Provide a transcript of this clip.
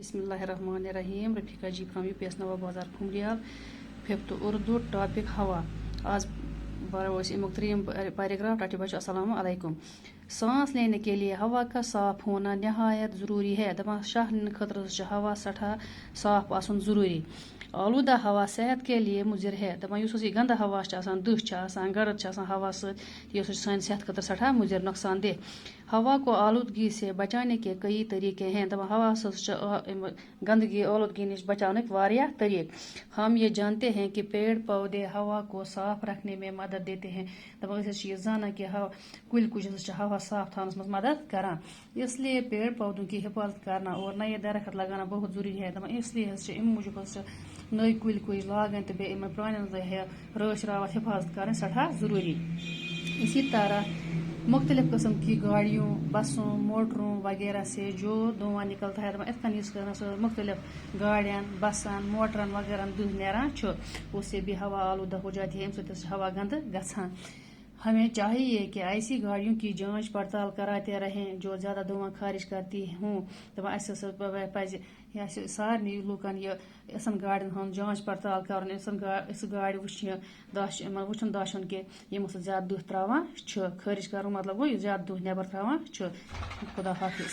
बिस्मिल्लाहिर्रहमानिर्रहीम। रफीका जी from UPS नवा बाजार खुमरियाल। 5th उर्दू टॉपिक हवा। आज बरो अमुक 3 पैराग्राफ टाटी बच्चों अस्सलाम अलैकुम। सांस लेने के लिए हवा का साफ होना नहायत ज़रूरी है। दपा शाह लेने खतर हवा सठा साफ आसन ज़रूरी। आलूदा हवा सेहत के लिए मुजिर है। दपान युस यह गंदा हवा दुह गर्द हवा सान सेहत खतर सठा मुजिर नुकसान दे। हवा को आलूदगी से बचाने के कई तरीके हैं। दपा हवा गंदगी आलूदगी नश बचाने वारिया तरीक। हम ये जानते हैं कि पेड़ पौधे हवा को साफ रखने में मदद देते हैं। दपा ये जाना कि कुल कुछ हवा साफ थानस मज मदद करान, इसलिए पेड़ पौधों की हिफाजत करना और नए दरख्त लगाना बहुत ज़रूरी है। दपा इसलिए अम मूजूब नई कुल कुछ लागन तो बे पुरान रश रावत हिफाजत कर सठा ज़रूरी। इसी तरह मुख्तलिफ किस्म की गाड़ियों, बसों, मोटरों वगैरह से जो धुआं निकलता है, इतन मुख्तलिफ गाड़ियाँ, बसन, मोटरन वगैरह दुह नेरान, उससे भी हवा आलूदा हो जाती है, अम हवा गंद गछान। हमें चाहिए कि ऐसी गाड़ियों की जांच पड़ताल कराते रहें जो ज़्यादा धुआं खारिज करती हों। दपा पज सारे लूकन यसन गाड़ियों हन जांच पड़ताल कर, इस गाड़ी वुचन दाशन कि यमो ज़्यादा दुह त्रावान खारिज कर मतलब गो ज़्यादा दुह नबर त्रावान। खुदा हाफिज।